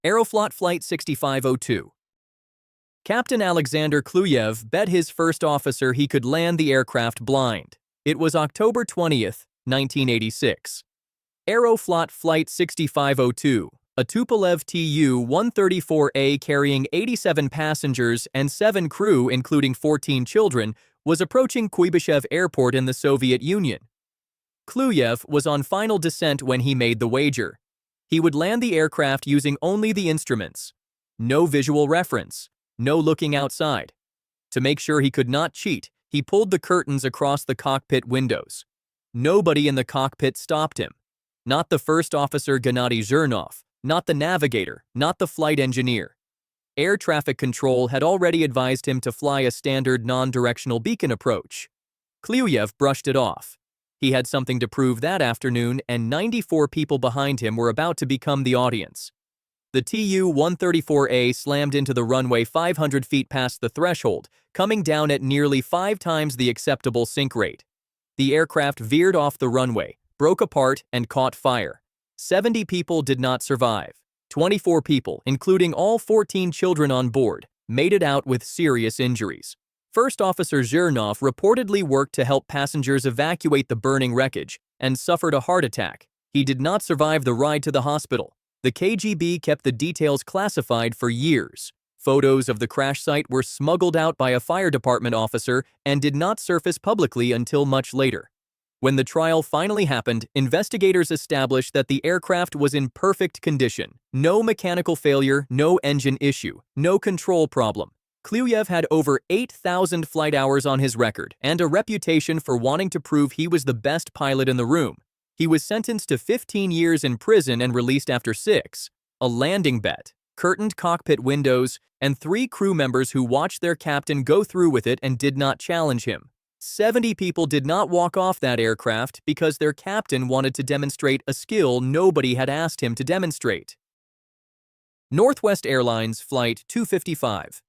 Aeroflot Flight 6502. Captain Alexander Kluyev bet his first officer he could land the aircraft blind. It was October 20th, 1986. Aeroflot Flight 6502, a Tupolev Tu-134A carrying 87 passengers and 7 crew including 14 children, was approaching Kuibyshev Airport in the Soviet Union. Kluyev was on final descent when he made the wager. He would land the aircraft using only the instruments. No visual reference. No looking outside. To make sure he could not cheat, he pulled the curtains across the cockpit windows. Nobody in the cockpit stopped him. Not the first officer Gennady Zhernov, not the navigator, not the flight engineer. Air traffic control had already advised him to fly a standard non-directional beacon approach. Kluyev brushed it off. He had something to prove that afternoon, and 94 people behind him were about to become the audience. The Tu-134A slammed into the runway 500 feet past the threshold, coming down at nearly 5 times the acceptable sink rate. The aircraft veered off the runway, broke apart, and caught fire. 70 people did not survive. 24 people, including all 14 children on board, made it out with serious injuries. First Officer Zhernov reportedly worked to help passengers evacuate the burning wreckage and suffered a heart attack. He did not survive the ride to the hospital. The KGB kept the details classified for years. Photos of the crash site were smuggled out by a fire department officer and did not surface publicly until much later. When the trial finally happened, investigators established that the aircraft was in perfect condition. No mechanical failure, no engine issue, no control problem. Kluyev had over 8,000 flight hours on his record and a reputation for wanting to prove he was the best pilot in the room. He was sentenced to 15 years in prison and released after 6. A landing bet, curtained cockpit windows, and 3 crew members who watched their captain go through with it and did not challenge him. 70 people did not walk off that aircraft because their captain wanted to demonstrate a skill nobody had asked him to demonstrate. Northwest Airlines Flight 255.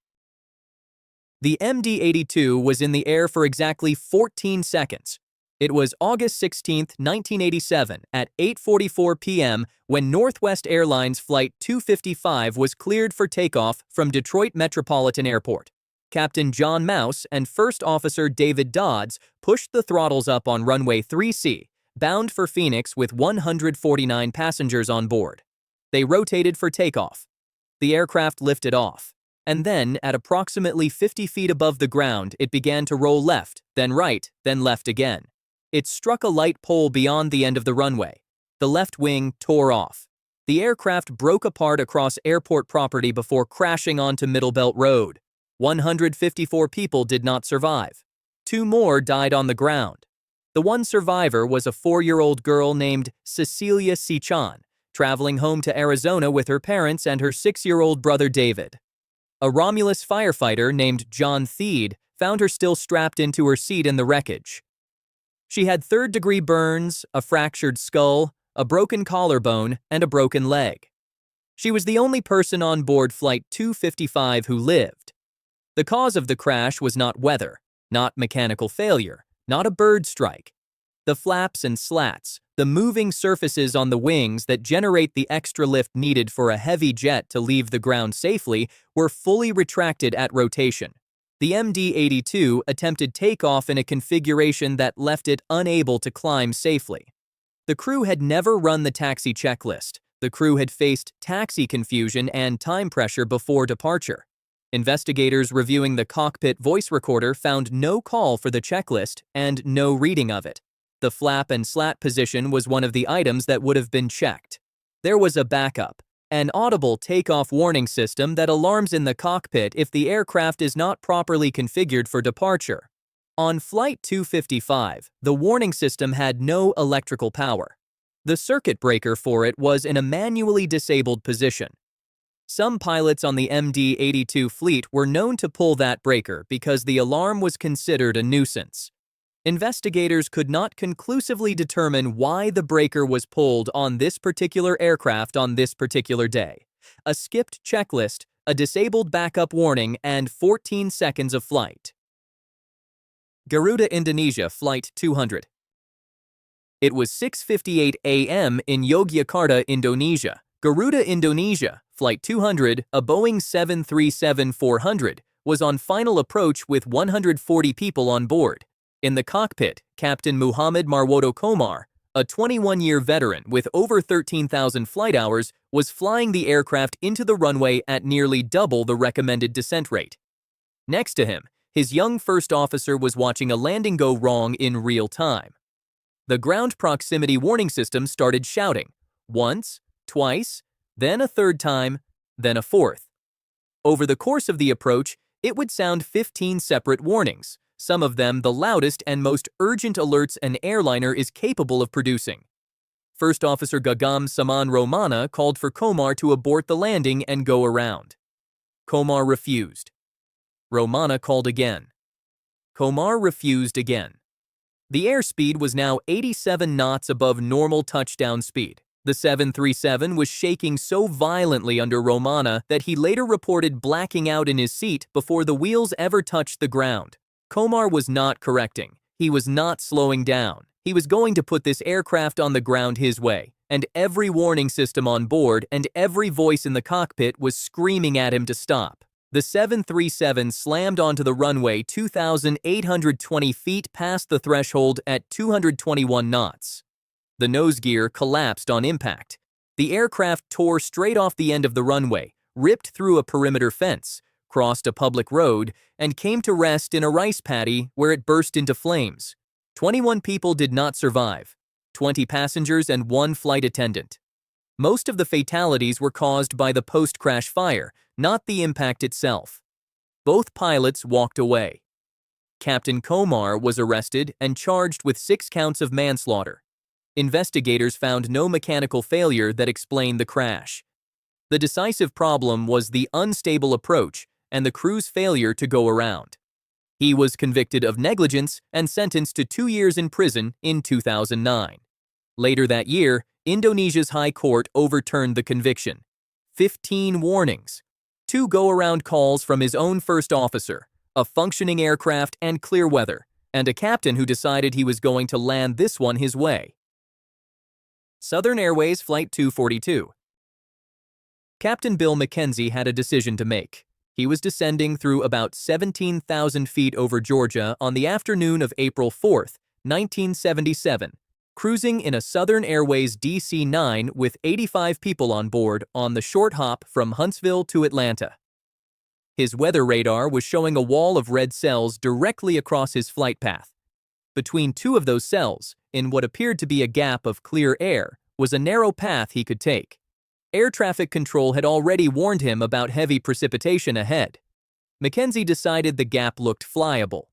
The MD-82 was in the air for exactly 14 seconds. It was August 16, 1987, at 8:44 p.m. when Northwest Airlines Flight 255 was cleared for takeoff from Detroit Metropolitan Airport. Captain John Mouse and First Officer David Dodds pushed the throttles up on runway 3C, bound for Phoenix with 149 passengers on board. They rotated for takeoff. The aircraft lifted off, and then, at approximately 50 feet above the ground, it began to roll left, then right, then left again. It struck a light pole beyond the end of the runway. The left wing tore off. The aircraft broke apart across airport property before crashing onto Middlebelt Road. 154 people did not survive. 2 more died on the ground. The one survivor was a 4-year-old girl named Cecilia Sichan, traveling home to Arizona with her parents and her 6-year-old brother David. A Romulus firefighter named John Theed found her still strapped into her seat in the wreckage. She had 3rd-degree burns, a fractured skull, a broken collarbone, and a broken leg. She was the only person on board Flight 255 who lived. The cause of the crash was not weather, not mechanical failure, not a bird strike. The flaps and slats, the moving surfaces on the wings that generate the extra lift needed for a heavy jet to leave the ground safely, were fully retracted at rotation. The MD-82 attempted takeoff in a configuration that left it unable to climb safely. The crew had never run the taxi checklist. The crew had faced taxi confusion and time pressure before departure. Investigators reviewing the cockpit voice recorder found no call for the checklist and no reading of it. The flap and slat position was one of the items that would have been checked. There was a backup, an audible takeoff warning system that alarms in the cockpit if the aircraft is not properly configured for departure. On Flight 255, the warning system had no electrical power. The circuit breaker for it was in a manually disabled position. Some pilots on the MD-82 fleet were known to pull that breaker because the alarm was considered a nuisance. Investigators could not conclusively determine why the breaker was pulled on this particular aircraft on this particular day. A skipped checklist, a disabled backup warning, and 14 seconds of flight. Garuda Indonesia Flight 200. It was 6:58 a.m. in Yogyakarta, Indonesia. Garuda Indonesia, Flight 200, a Boeing 737-400, was on final approach with 140 people on board. In the cockpit, Captain Muhammad Marwoto Komar, a 21-year veteran with over 13,000 flight hours, was flying the aircraft into the runway at nearly double the recommended descent rate. Next to him, his young first officer was watching a landing go wrong in real time. The ground proximity warning system started shouting, once, twice, then a third time, then a fourth. Over the course of the approach, it would sound 15 separate warnings, some of them the loudest and most urgent alerts an airliner is capable of producing. First Officer Gagam Saman Romana called for Komar to abort the landing and go around. Komar refused. Romana called again. Komar refused again. The airspeed was now 87 knots above normal touchdown speed. The 737 was shaking so violently under Romana that he later reported blacking out in his seat before the wheels ever touched the ground. Komar was not correcting. He was not slowing down. He was going to put this aircraft on the ground his way, and every warning system on board and every voice in the cockpit was screaming at him to stop. The 737 slammed onto the runway 2,820 feet past the threshold at 221 knots. The nose gear collapsed on impact. The aircraft tore straight off the end of the runway, ripped through a perimeter fence, crossed a public road, and came to rest in a rice paddy where it burst into flames. 21 people did not survive, 20 passengers and 1 flight attendant. Most of the fatalities were caused by the post-crash fire, not the impact itself. Both pilots walked away. Captain Komar was arrested and charged with 6 counts of manslaughter. Investigators found no mechanical failure that explained the crash. The decisive problem was the unstable approach and the crew's failure to go around. He was convicted of negligence and sentenced to 2 years in prison in 2009. Later that year, Indonesia's High Court overturned the conviction. 15 warnings, 2 go-around calls from his own first officer, a functioning aircraft and clear weather, and a captain who decided he was going to land this one his way. Southern Airways Flight 242. Captain Bill Mackenzie had a decision to make. He was descending through about 17,000 feet over Georgia on the afternoon of April 4, 1977, cruising in a Southern Airways DC-9 with 85 people on board on the short hop from Huntsville to Atlanta. His weather radar was showing a wall of red cells directly across his flight path. Between 2 of those cells, in what appeared to be a gap of clear air, was a narrow path he could take. Air traffic control had already warned him about heavy precipitation ahead. Mackenzie decided the gap looked flyable.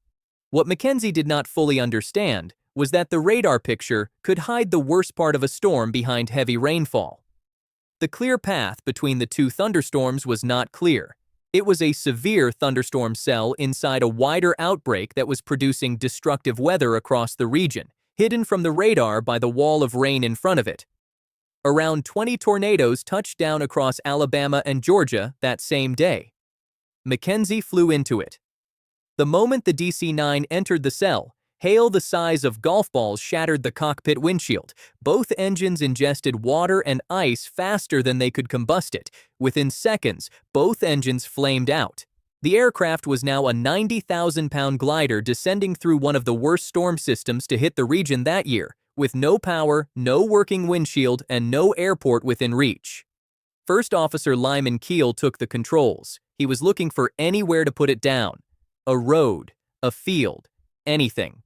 What Mackenzie did not fully understand was that the radar picture could hide the worst part of a storm behind heavy rainfall. The clear path between the 2 thunderstorms was not clear. It was a severe thunderstorm cell inside a wider outbreak that was producing destructive weather across the region, hidden from the radar by the wall of rain in front of it. Around 20 tornadoes touched down across Alabama and Georgia that same day. Mackenzie flew into it. The moment the DC-9 entered the cell, hail the size of golf balls shattered the cockpit windshield. Both engines ingested water and ice faster than they could combust it. Within seconds, both engines flamed out. The aircraft was now a 90,000-pound glider descending through one of the worst storm systems to hit the region that year, with no power, no working windshield, and no airport within reach. First Officer Lyman Keel took the controls. He was looking for anywhere to put it down. A road, a field, anything.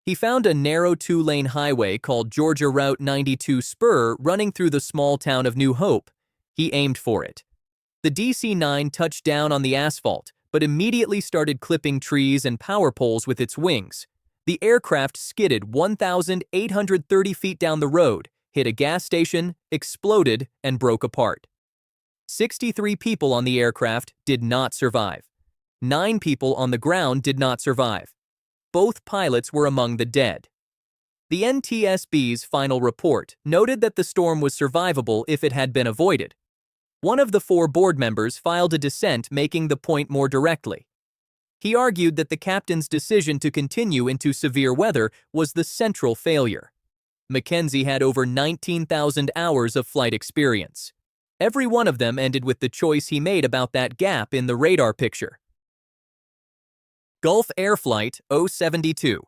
He found a narrow 2-lane highway called Georgia Route 92 Spur running through the small town of New Hope. He aimed for it. The DC-9 touched down on the asphalt, but immediately started clipping trees and power poles with its wings. The aircraft skidded 1,830 feet down the road, hit a gas station, exploded, and broke apart. 63 people on the aircraft did not survive. 9 people on the ground did not survive. Both pilots were among the dead. The NTSB's final report noted that the storm was survivable if it had been avoided. One of the 4 board members filed a dissent making the point more directly. He argued that the captain's decision to continue into severe weather was the central failure. Mackenzie had over 19,000 hours of flight experience. Every one of them ended with the choice he made about that gap in the radar picture. Gulf Air Flight 072.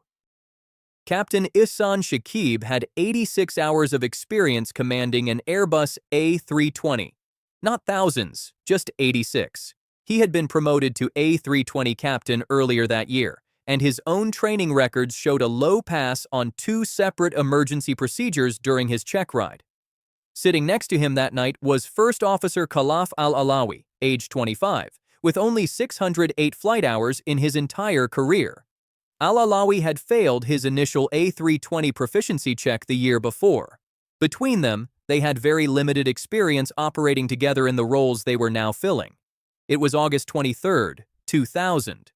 Captain Ihsan Shakib had 86 hours of experience commanding an Airbus A320. Not thousands, just 86. He had been promoted to A320 captain earlier that year, and his own training records showed a low pass on 2 separate emergency procedures during his check ride. Sitting next to him that night was First Officer Khalaf al-Alawi, age 25, with only 608 flight hours in his entire career. Al-Alawi had failed his initial A320 proficiency check the year before. Between them, they had very limited experience operating together in the roles they were now filling. It was August 23, 2000.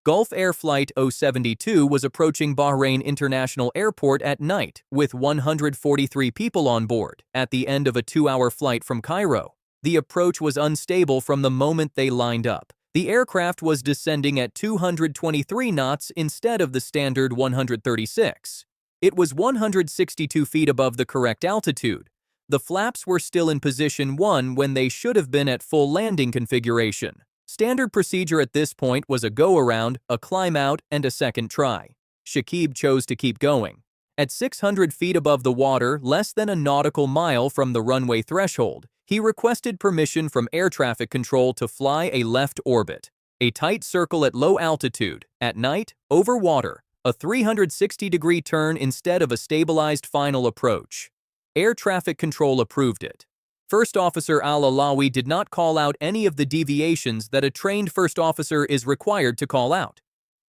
Gulf Air Flight 072 was approaching Bahrain International Airport at night with 143 people on board at the end of a 2-hour flight from Cairo. The approach was unstable from the moment they lined up. The aircraft was descending at 223 knots instead of the standard 136. It was 162 feet above the correct altitude. The flaps were still in position 1 when they should have been at full landing configuration. Standard procedure at this point was a go-around, a climb-out, and a second try. Shakib chose to keep going. At 600 feet above the water, less than a nautical mile from the runway threshold, he requested permission from air traffic control to fly a left orbit, a tight circle at low altitude, at night, over water, a 360-degree turn instead of a stabilized final approach. Air traffic control approved it. First Officer Al-Alawi did not call out any of the deviations that a trained first officer is required to call out.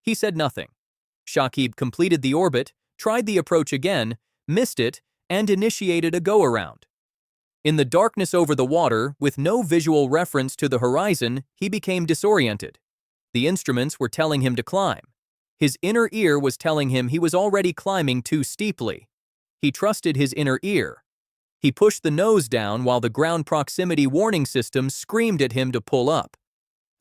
He said nothing. Shakib completed the orbit, tried the approach again, missed it, and initiated a go-around. In the darkness over the water, with no visual reference to the horizon, he became disoriented. The instruments were telling him to climb. His inner ear was telling him he was already climbing too steeply. He trusted his inner ear. He pushed the nose down while the ground proximity warning system screamed at him to pull up.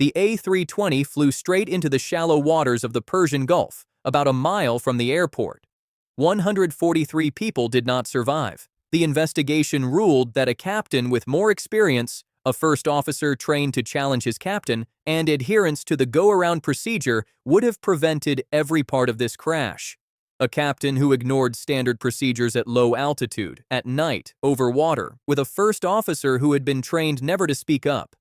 The A320 flew straight into the shallow waters of the Persian Gulf, about a mile from the airport. 143 people did not survive. The investigation ruled that a captain with more experience, a first officer trained to challenge his captain, and adherence to the go-around procedure would have prevented every part of this crash. A captain who ignored standard procedures at low altitude, at night, over water, with a first officer who had been trained never to speak up.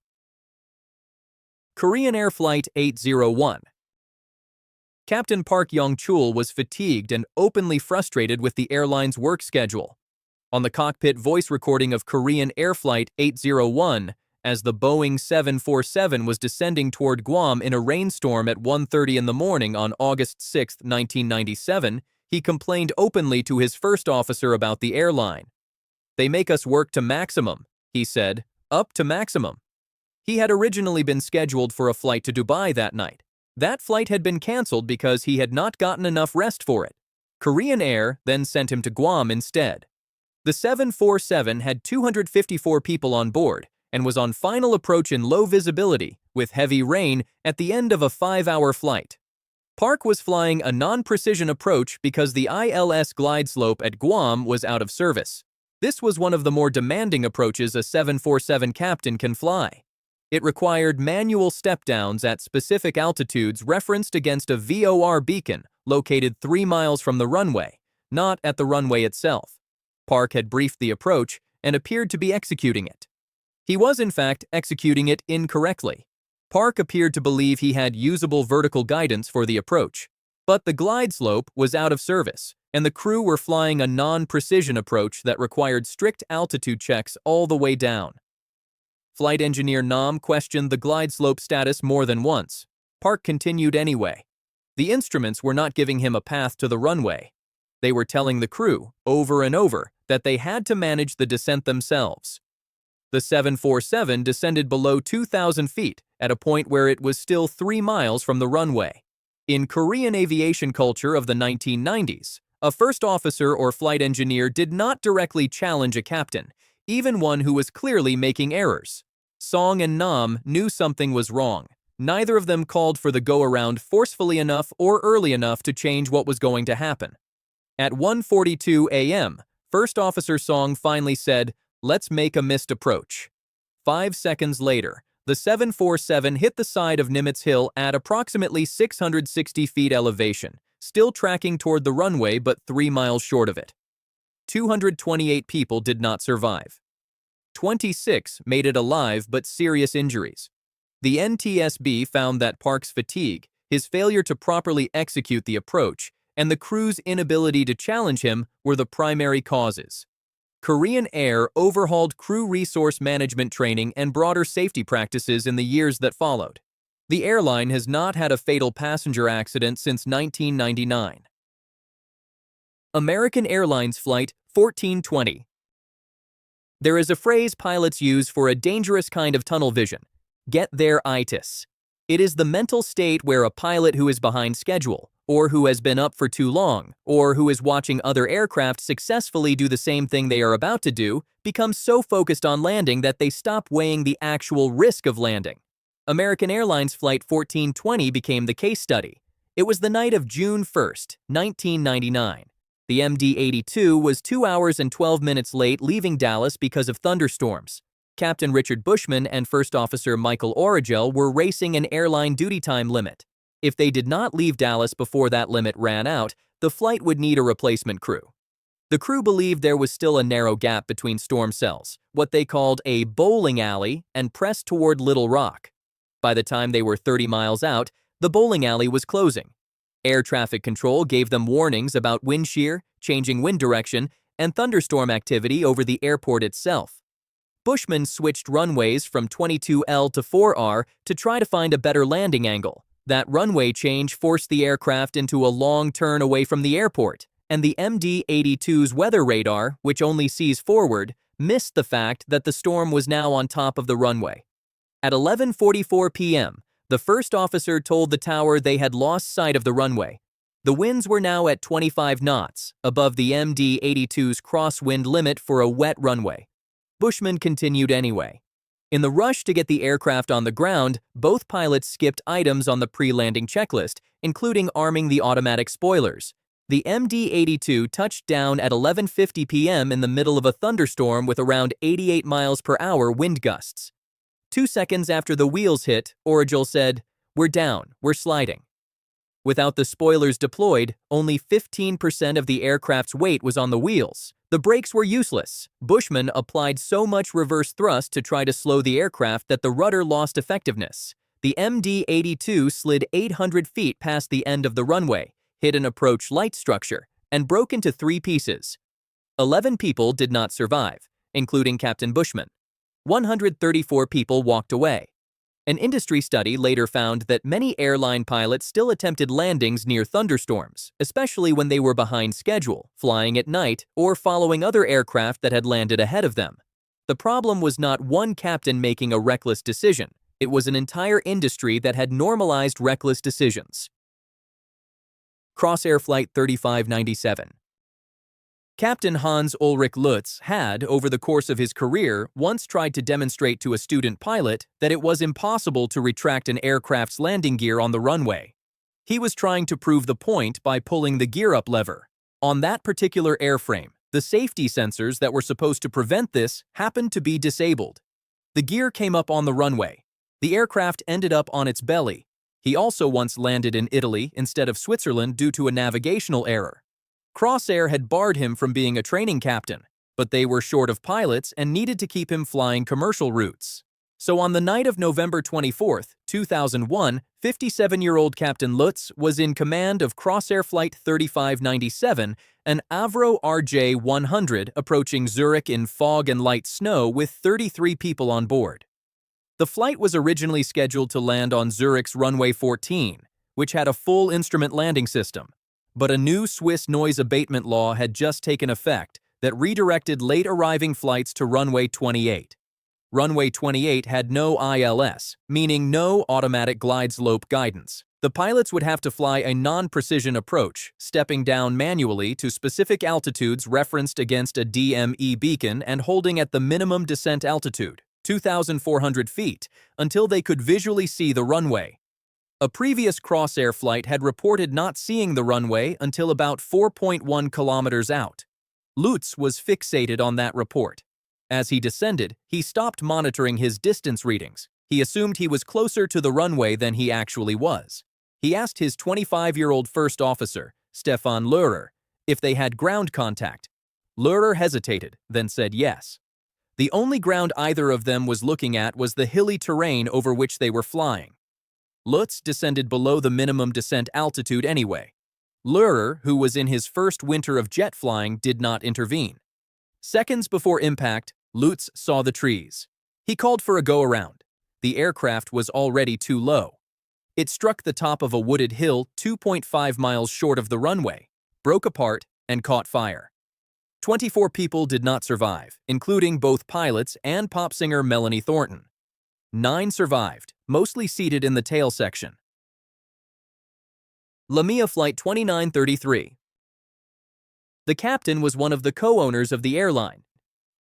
Korean Air Flight 801. Captain Park Yong-chul was fatigued and openly frustrated with the airline's work schedule. On the cockpit voice recording of Korean Air Flight 801, as the Boeing 747 was descending toward Guam in a rainstorm at 1:30 in the morning on August 6, 1997, he complained openly to his first officer about the airline. "They make us work to maximum," he said, "up to maximum." He had originally been scheduled for a flight to Dubai that night. That flight had been canceled because he had not gotten enough rest for it. Korean Air then sent him to Guam instead. The 747 had 254 people on board and was on final approach in low visibility with heavy rain at the end of a 5-hour flight. Park was flying a non-precision approach because the ILS glide slope at Guam was out of service. This was one of the more demanding approaches a 747 captain can fly. It required manual step-downs at specific altitudes referenced against a VOR beacon located 3 miles from the runway, not at the runway itself. Park had briefed the approach and appeared to be executing it. He was, in fact, executing it incorrectly. Park appeared to believe he had usable vertical guidance for the approach, but the glide slope was out of service, and the crew were flying a non-precision approach that required strict altitude checks all the way down. Flight engineer Nam questioned the glide slope status more than once. Park continued anyway. The instruments were not giving him a path to the runway. They were telling the crew, over and over, that they had to manage the descent themselves. The 747 descended below 2,000 feet at a point where it was still 3 miles from the runway. In Korean aviation culture of the 1990s, a first officer or flight engineer did not directly challenge a captain, even one who was clearly making errors. Song and Nam knew something was wrong. Neither of them called for the go-around forcefully enough or early enough to change what was going to happen. At 1:42 a.m., First Officer Song finally said, "Let's make a missed approach." 5 seconds later, the 747 hit the side of Nimitz Hill at approximately 660 feet elevation, still tracking toward the runway but 3 miles short of it. 228 people did not survive. 26 made it alive but serious injuries. The NTSB found that Park's fatigue, his failure to properly execute the approach, and the crew's inability to challenge him were the primary causes. Korean Air overhauled crew resource management training and broader safety practices in the years that followed. The airline has not had a fatal passenger accident since 1999. American Airlines Flight 1420. There is a phrase pilots use for a dangerous kind of tunnel vision: get-there-itis. It is the mental state where a pilot who is behind schedule, or who has been up for too long, or who is watching other aircraft successfully do the same thing they are about to do, becomes so focused on landing that they stop weighing the actual risk of landing. American Airlines Flight 1420 became the case study. It was the night of June 1st, 1999. The MD-82 was 2 hours and 12 minutes late leaving Dallas because of thunderstorms. Captain Richard Bushman and First Officer Michael Origel were racing an airline duty time limit. If they did not leave Dallas before that limit ran out, the flight would need a replacement crew. The crew believed there was still a narrow gap between storm cells, what they called a bowling alley, and pressed toward Little Rock. By the time they were 30 miles out, the bowling alley was closing. Air traffic control gave them warnings about wind shear, changing wind direction, and thunderstorm activity over the airport itself. Bushman switched runways from 22L to 4R to try to find a better landing angle. That runway change forced the aircraft into a long turn away from the airport, and the MD-82's weather radar, which only sees forward, missed the fact that the storm was now on top of the runway. At 11:44 p.m., the first officer told the tower they had lost sight of the runway. The winds were now at 25 knots, above the MD-82's crosswind limit for a wet runway. Bushman continued anyway. In the rush to get the aircraft on the ground, both pilots skipped items on the pre-landing checklist, including arming the automatic spoilers. The MD-82 touched down at 11:50 p.m. in the middle of a thunderstorm with around 88 miles per hour wind gusts. 2 seconds after the wheels hit, Origel said, "We're down, we're sliding." Without the spoilers deployed, only 15% of the aircraft's weight was on the wheels. The brakes were useless. Bushman applied so much reverse thrust to try to slow the aircraft that the rudder lost effectiveness. The MD-82 slid 800 feet past the end of the runway, hit an approach light structure, and broke into 3 pieces. 11 people did not survive, including Captain Bushman. 134 people walked away. An industry study later found that many airline pilots still attempted landings near thunderstorms, especially when they were behind schedule, flying at night, or following other aircraft that had landed ahead of them. The problem was not one captain making a reckless decision. It was an entire industry that had normalized reckless decisions. Crossair Flight 3597. Captain Hans Ulrich Lutz had, over the course of his career, once tried to demonstrate to a student pilot that it was impossible to retract an aircraft's landing gear on the runway. He was trying to prove the point by pulling the gear-up lever. On that particular airframe, the safety sensors that were supposed to prevent this happened to be disabled. The gear came up on the runway. The aircraft ended up on its belly. He also once landed in Italy instead of Switzerland due to a navigational error. Crossair had barred him from being a training captain, but they were short of pilots and needed to keep him flying commercial routes. So on the night of November 24, 2001, 57-year-old Captain Lutz was in command of Crossair Flight 3597, an Avro RJ-100 approaching Zurich in fog and light snow with 33 people on board. The flight was originally scheduled to land on Zurich's runway 14, which had a full instrument landing system. But a new Swiss noise abatement law had just taken effect that redirected late-arriving flights to runway 28. Runway 28 had no ILS, meaning no automatic glide slope guidance. The pilots would have to fly a non-precision approach, stepping down manually to specific altitudes referenced against a DME beacon and holding at the minimum descent altitude, 2,400 feet, until they could visually see the runway. A previous Crossair flight had reported not seeing the runway until about 4.1 kilometers out. Lutz was fixated on that report. As he descended, he stopped monitoring his distance readings. He assumed he was closer to the runway than he actually was. He asked his 25-year-old first officer, Stefan Lehrer, if they had ground contact. Lehrer hesitated, then said yes. The only ground either of them was looking at was the hilly terrain over which they were flying. Lutz descended below the minimum descent altitude anyway. Lehrer, who was in his first winter of jet flying, did not intervene. Seconds before impact, Lutz saw the trees. He called for a go-around. The aircraft was already too low. It struck the top of a wooded hill 2.5 miles short of the runway, broke apart, and caught fire. 24 people did not survive, including both pilots and pop singer Melanie Thornton. 9 survived, mostly seated in the tail section. LaMia Flight 2933. The captain was one of the co-owners of the airline.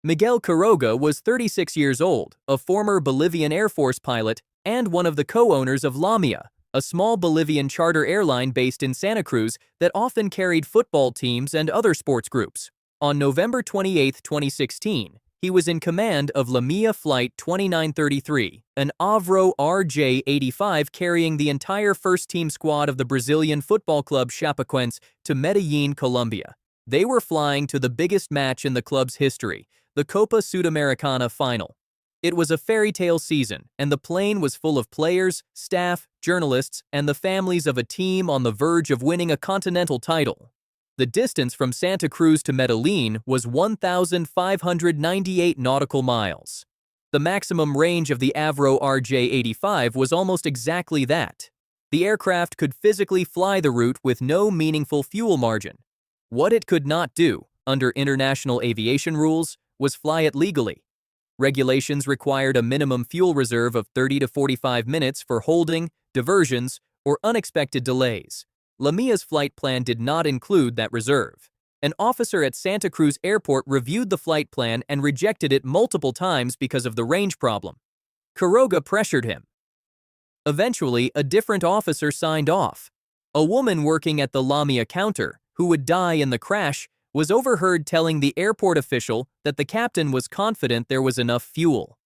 Miguel Quiroga was 36 years old, a former Bolivian Air Force pilot, and one of the co-owners of LaMia, a small Bolivian charter airline based in Santa Cruz that often carried football teams and other sports groups. On November 28, 2016, he was in command of LaMia Flight 2933, an Avro RJ-85 carrying the entire first-team squad of the Brazilian football club Chapecoense to Medellin, Colombia. They were flying to the biggest match in the club's history, the Copa Sudamericana final. It was a fairy tale season, and the plane was full of players, staff, journalists, and the families of a team on the verge of winning a continental title. The distance from Santa Cruz to Medellin was 1,598 nautical miles. The maximum range of the Avro RJ-85 was almost exactly that. The aircraft could physically fly the route with no meaningful fuel margin. What it could not do, under international aviation rules, was fly it legally. Regulations required a minimum fuel reserve of 30 to 45 minutes for holding, diversions, or unexpected delays. LaMia's flight plan did not include that reserve. An officer at Santa Cruz Airport reviewed the flight plan and rejected it multiple times because of the range problem. Quiroga pressured him. Eventually, a different officer signed off. A woman working at the LaMia counter, who would die in the crash, was overheard telling the airport official that the captain was confident there was enough fuel.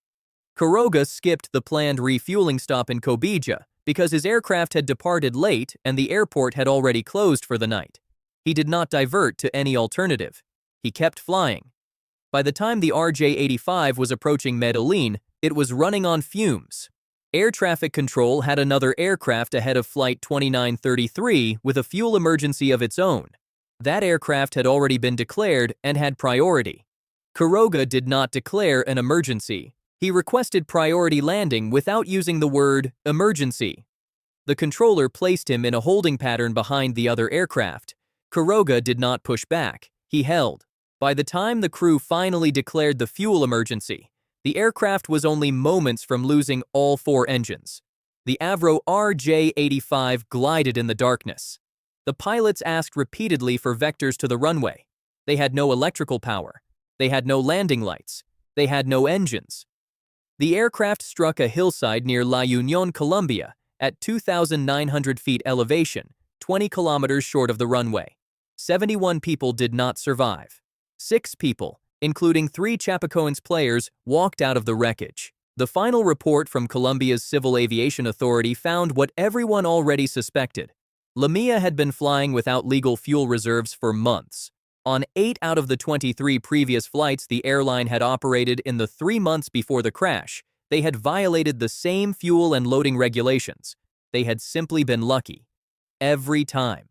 Quiroga skipped the planned refueling stop in Cobija because his aircraft had departed late and the airport had already closed for the night. He did not divert to any alternative. He kept flying. By the time the RJ-85 was approaching Medellin, it was running on fumes. Air traffic control had another aircraft ahead of Flight 2933 with a fuel emergency of its own. That aircraft had already been declared and had priority. Quiroga did not declare an emergency. He requested priority landing without using the word emergency. The controller placed him in a holding pattern behind the other aircraft. Quiroga did not push back. He held. By the time the crew finally declared the fuel emergency, the aircraft was only moments from losing all 4 engines. The Avro RJ-85 glided in the darkness. The pilots asked repeatedly for vectors to the runway. They had no electrical power. They had no landing lights. They had no engines. The aircraft struck a hillside near La Union, Colombia, at 2,900 feet elevation, 20 kilometers short of the runway. 71 people did not survive. 6 people, including 3 Chapecoense players, walked out of the wreckage. The final report from Colombia's Civil Aviation Authority found what everyone already suspected. LaMia had been flying without legal fuel reserves for months. On 8 out of the 23 previous flights the airline had operated in the 3 months before the crash, they had violated the same fuel and loading regulations. They had simply been lucky. Every time.